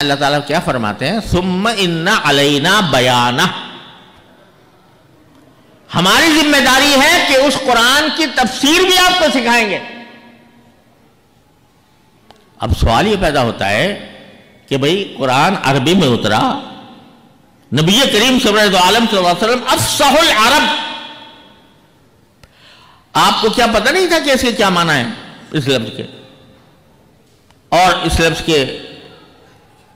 اللہ تعالیٰ کیا فرماتے ہیں؟ ثم ان علینا بیانہ، ہماری ذمہ داری ہے کہ اس قرآن کی تفسیر بھی آپ کو سکھائیں گے۔ اب سوال یہ پیدا ہوتا ہے کہ بھئی قرآن عربی میں اترا، نبی کریم صلی اللہ علیہ وسلم افصح العرب، آپ کو کیا پتہ نہیں تھا کہ اس کے کیا معنی ہے اس لفظ کے، اور اس لفظ کے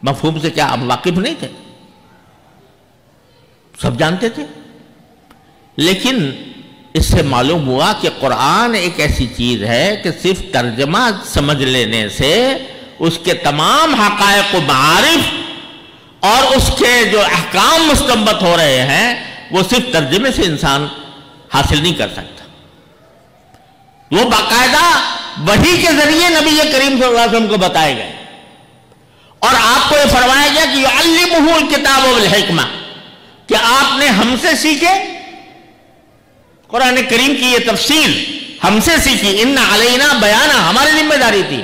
مفہوم سے کیا آپ واقف نہیں تھے؟ سب جانتے تھے، لیکن اس سے معلوم ہوا کہ قرآن ایک ایسی چیز ہے کہ صرف ترجمہ سمجھ لینے سے اس کے تمام حقائق و معارف اور اس کے جو احکام مستنبط ہو رہے ہیں وہ صرف ترجمے سے انسان حاصل نہیں کر سکتا، وہ باقاعدہ وحی کے ذریعے نبی کریم صلی اللہ علیہ وسلم کو بتائے گئے، اور آپ کو یہ فرمایا گیا کہ یعلمہ الکتاب والحکمہ، کہ آپ نے ہم سے سیکھے، قرآن کریم کی یہ تفسیر ہم سے سیکھی، ان علینا بیانہ، ہماری ذمہ داری تھی،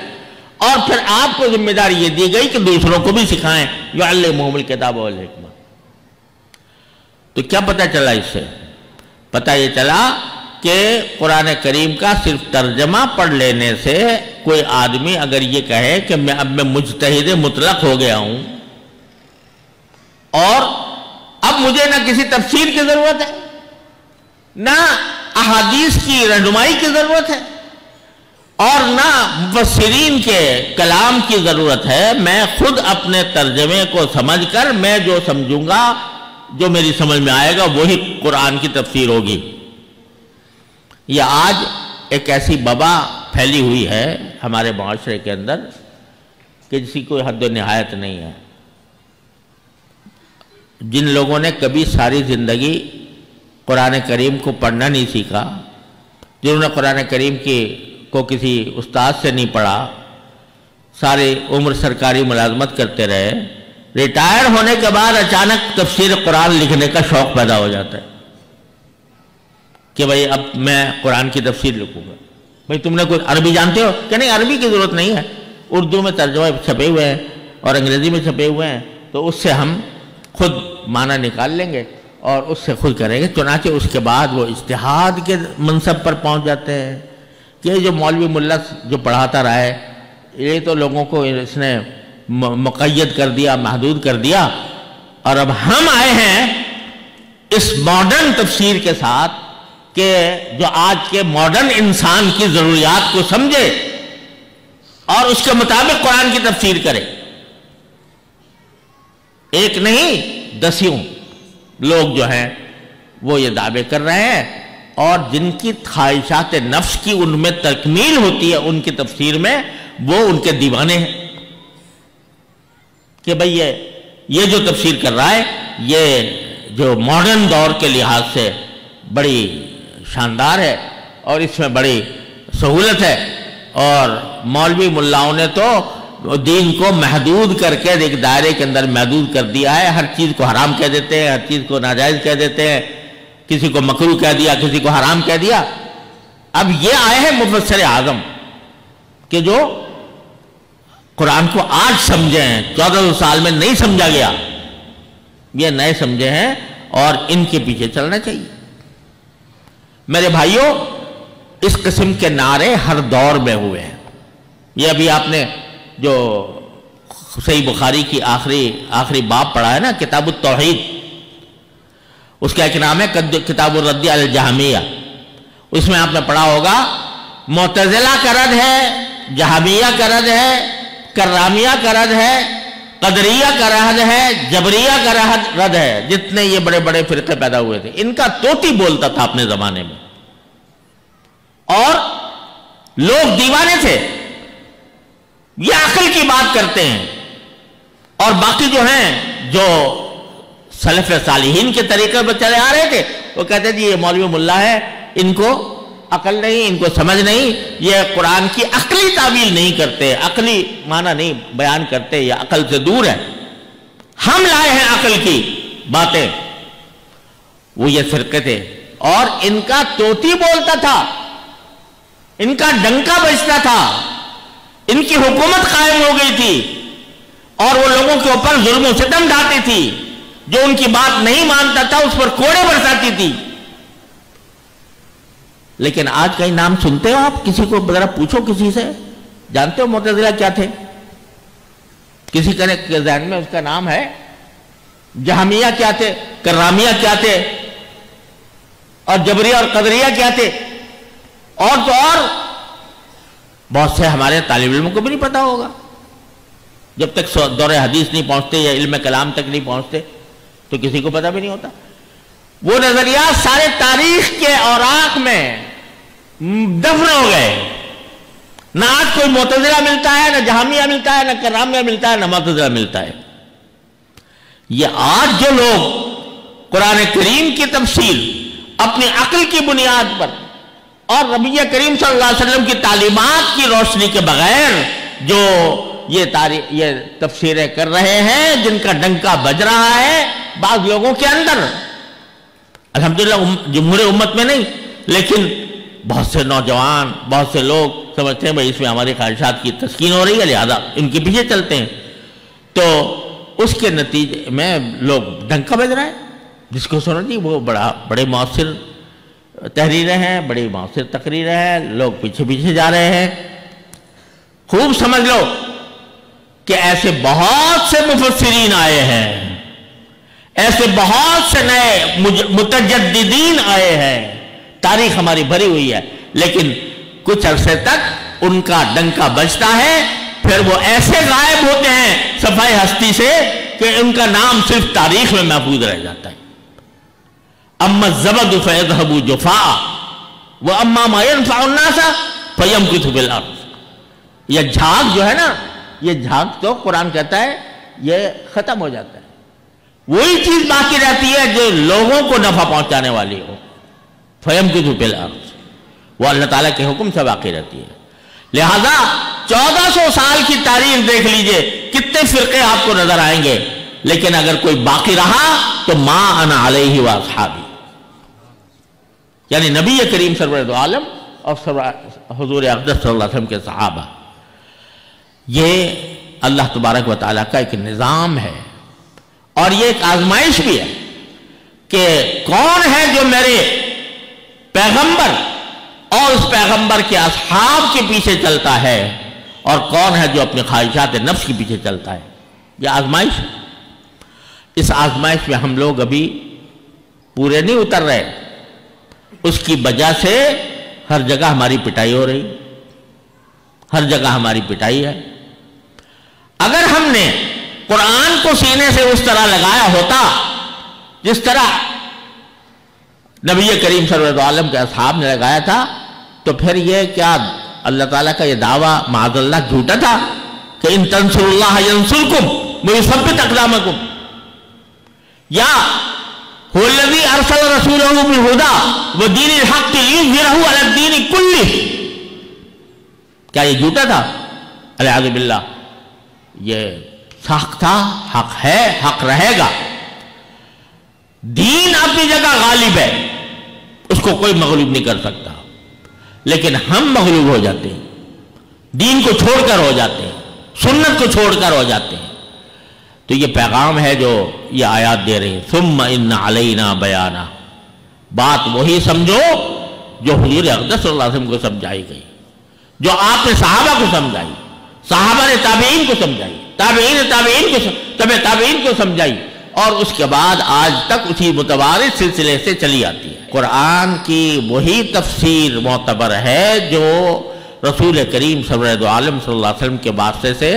اور پھر آپ کو ذمہ داری یہ دی گئی کہ دوسروں کو بھی سکھائیں، یعلمہم الکتاب والحکمہ۔ تو کیا پتہ چلا اس سے؟ پتہ یہ چلا کہ قرآن کریم کا صرف ترجمہ پڑھ لینے سے کوئی آدمی اگر یہ کہے کہ اب میں مجتہد مطلق ہو گیا ہوں اور اب مجھے نہ کسی تفسیر کی ضرورت ہے نہ احادیث کی رہنمائی کی ضرورت ہے اور نہ مفسرین کے کلام کی ضرورت ہے، میں خود اپنے ترجمے کو سمجھ کر میں جو سمجھوں گا، جو میری سمجھ میں آئے گا وہی قرآن کی تفسیر ہوگی۔ یہ آج ایک ایسی وبا پھیلی ہوئی ہے ہمارے معاشرے کے اندر کہ جس کی کوئی حد و نہایت نہیں ہے۔ جن لوگوں نے کبھی ساری زندگی قرآن کریم کو پڑھنا نہیں سیکھا، جنہوں نے قرآن کریم کو کسی استاد سے نہیں پڑھا، ساری عمر سرکاری ملازمت کرتے رہے، ریٹائر ہونے کے بعد اچانک تفسیر قرآن لکھنے کا شوق پیدا ہو جاتا ہے کہ بھئی اب میں قرآن کی تفسیر لکھوں گا۔ بھئی تم نے کوئی عربی جانتے ہو؟ کہ نہیں، عربی کی ضرورت نہیں ہے، اردو میں ترجمہ چھپے ہوئے ہیں اور انگریزی میں چھپے ہوئے ہیں، تو اس سے ہم خود معنی نکال لیں گے اور اس سے خود کریں گے۔ چنانچہ اس کے بعد وہ اجتہاد کے منصب پر پہنچ جاتے ہیں کہ جو مولوی ملا جو پڑھاتا رہا ہے، یہ تو لوگوں کو اس نے مقید کر دیا، محدود کر دیا، اور اب ہم آئے ہیں اس ماڈرن تفسیر کے ساتھ کہ جو آج کے ماڈرن انسان کی ضروریات کو سمجھے اور اس کے مطابق قرآن کی تفسیر کرے۔ ایک نہیں دسیوں لوگ جو ہیں وہ یہ دعوے کر رہے ہیں، اور جن کی خواہشات نفس کی ان میں تکمیل ہوتی ہے ان کی تفسیر میں، وہ ان کے دیوانے ہیں کہ بھئی یہ جو تفسیر کر رہا ہے یہ جو ماڈرن دور کے لحاظ سے بڑی شاندار ہے اور اس میں بڑی سہولت ہے، اور مولوی ملاؤں نے تو دین کو محدود کر کے ایک دائرے کے اندر محدود کر دیا ہے، ہر چیز کو حرام کہہ دیتے ہیں، ہر چیز کو ناجائز کہہ دیتے ہیں، کسی کو مکروہ کہہ دیا، کسی کو حرام کہہ دیا۔ اب یہ آئے ہیں مفسر اعظم کہ جو قرآن کو آج سمجھے ہیں، 1400 سال میں نہیں سمجھا گیا، یہ نئے سمجھے ہیں اور ان کے پیچھے چلنا چاہیے۔ میرے بھائیوں، اس قسم کے نعرے ہر دور میں ہوئے ہیں۔ یہ ابھی آپ نے جو صحیح بخاری کی آخری باب پڑھا ہے نا، کتاب التوحید، اس کا ایک نام ہے کتاب الرد علی الجہمیہ، اس میں آپ نے پڑھا ہوگا معتزلہ کا رد ہے، جہمیہ کا رد ہے، کرامیہ کا رد ہے، قدریہ کا رد ہے، جبریہ کا رد ہے، جتنے یہ بڑے بڑے فرقے پیدا ہوئے تھے، ان کا طوطی بولتا تھا اپنے زمانے میں، اور لوگ دیوانے تھے، یہ عقل کی بات کرتے ہیں، اور باقی جو ہیں جو سلف صالحین کے طریقے پر چلے آ رہے تھے وہ کہتے جی یہ مولوی ملا ہے، ان کو عقل نہیں، ان کو سمجھ نہیں، یہ قرآن کی عقلی تعویل نہیں کرتے، عقلی معنی نہیں بیان کرتے، یہ عقل سے دور ہے، ہم لائے ہیں عقل کی باتیں۔ وہ یہ فرقے تھے، اور ان کا طوطی بولتا تھا، ان کا ڈنکا بجتا تھا، ان کی حکومت قائم ہو گئی تھی، اور وہ لوگوں کے اوپر ظلم و ستم ڈھاتی تھی، جو ان کی بات نہیں مانتا تھا اس پر کوڑے برساتی تھی۔ لیکن آج کہیں نام سنتے ہو آپ؟ کسی کو ذرا پوچھو کسی سے، جانتے ہو معتزلہ کیا تھے؟ کسی کے ذہن میں اس کا نام ہے؟ جہمیہ کیا تھے؟ کرامیہ کیا تھے؟ اور جبریہ اور قدریہ کیا تھے؟ اور تو اور بہت سے ہمارے طالب علموں کو بھی نہیں پتا ہوگا، جب تک دور حدیث نہیں پہنچتے یا علم کلام تک نہیں پہنچتے تو کسی کو پتا بھی نہیں ہوتا۔ وہ نظریات سارے تاریخ کے اوراق میں دفن ہو گئے، نہ آج کوئی معتزلہ ملتا ہے، نہ جہمیہ ملتا ہے، نہ کرامیہ ملتا ہے، نہ معتزلہ ملتا ہے۔ یہ آج جو لوگ قرآن کریم کی تفسیر اپنی عقل کی بنیاد پر اور نبی کریم صلی اللہ علیہ وسلم کی تعلیمات کی روشنی کے بغیر جو یہ تفسیریں کر رہے ہیں، جن کا ڈنکا بج رہا ہے بعض لوگوں کے اندر، الحمدللہ جمہور امت میں نہیں، لیکن بہت سے نوجوان، بہت سے لوگ سمجھتے ہیں بھئی اس میں ہماری خواہشات کی تسکین ہو رہی ہے، لہذا ان کے پیچھے چلتے ہیں، تو اس کے نتیجے میں لوگ ڈنکا بج رہا ہے۔ جس کو سنو جی وہ بڑے مؤثر تحریریں ہیں، بڑی مؤثر تقریریں ہیں، لوگ پیچھے پیچھے جا رہے ہیں۔ خوب سمجھ لو کہ ایسے بہت سے مفسرین آئے ہیں، ایسے بہت سے نئے متجددین آئے ہیں، تاریخ ہماری بھری ہوئی ہے، لیکن کچھ عرصے تک ان کا ڈنکا بجتا ہے، پھر وہ ایسے غائب ہوتے ہیں صفحہ ہستی سے کہ ان کا نام صرف تاریخ میں محفوظ رہ جاتا ہے۔ اما الزبد فیذهب جفاء واما ما ينفع الناس فیمکث فی الارض۔ یہ جھاگ جو ہے نا، یہ جھاگ تو قرآن کہتا ہے یہ ختم ہو جاتا ہے، وہی چیز باقی رہتی ہے جو لوگوں کو نفع پہنچانے والی ہو، فیمکث فی الارض، وہ اللہ تعالیٰ کے حکم سے باقی رہتی ہے۔ لہذا 1400 سال کی تاریخ دیکھ لیجئے، کتنے فرقے آپ کو نظر آئیں گے، لیکن اگر کوئی باقی رہا تو ما انا علیہ واصحابی، یعنی نبی کریم سرور دو عالم اور حضور اقدس صلی اللہ علیہ وسلم کے صحابہ۔ یہ اللہ تبارک و تعالیٰ کا ایک نظام ہے، اور یہ ایک آزمائش بھی ہے کہ کون ہے جو میرے پیغمبر اور اس پیغمبر کے اصحاب کے پیچھے چلتا ہے، اور کون ہے جو اپنی خواہشات نفس کے پیچھے چلتا ہے۔ یہ آزمائش ہے۔ اس آزمائش میں ہم لوگ ابھی پورے نہیں اتر رہے، اس کی وجہ سے ہر جگہ ہماری پٹائی ہو رہی، ہر جگہ ہماری پٹائی ہے۔ اگر ہم نے قرآن کو سینے سے اس طرح لگایا ہوتا جس طرح نبی کریم صلی اللہ علیہ وسلم کے اصحاب نے لگایا تھا، تو پھر یہ کیا اللہ تعالیٰ کا یہ دعویٰ معاذ اللہ جھوٹا تھا کہ ان تنصروا اللہ ینصرکم ویثبت اقدامکم، یا هو الذی ارسل رسولہ بالہدی ودین الحق لیظہرہ علی الدین کلہ، کیا یہ جھوٹا تھا؟ والعیاذ باللہ، یہ حق تھا، حق ہے، حق رہے گا۔ دین اپنی جگہ غالب ہے، اس کو کوئی مغلوب نہیں کر سکتا، لیکن ہم مغلوب ہو جاتے ہیں، دین کو چھوڑ کر ہو جاتے ہیں، سنت کو چھوڑ کر ہو جاتے ہیں۔ تو یہ پیغام ہے جو یہ آیات دے رہی ہیں، ثم ان علینا بیانا، بات وہی سمجھو جو حضور اقدس صلی اللہ علیہ وسلم کو سمجھائی گئی، جو آپ نے صحابہ کو سمجھائی، صحابہ نے تابعین کو سمجھائی، تابعین نے تابعین کو سمجھائی، اور اس کے بعد آج تک اسی متوارث سلسلے سے چلی آتی ہے۔ قرآن کی وہی تفسیر معتبر ہے جو رسول کریم سرور عالم صلی اللہ علیہ وسلم کے واسطے سے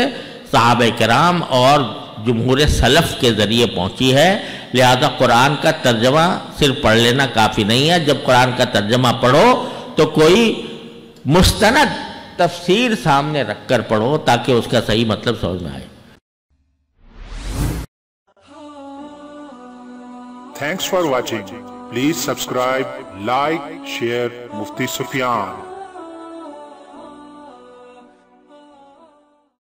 صحابہ کرام اور جمہور سلف کے ذریعے پہنچی ہے۔ لہذا قرآن کا ترجمہ صرف پڑھ لینا کافی نہیں ہے، جب قرآن کا ترجمہ پڑھو تو کوئی مستند تفسیر سامنے رکھ کر پڑھو تاکہ اس کا صحیح مطلب سمجھ میں آئے۔ Thanks for watching. Please subscribe, like, share Mufti Sufyan.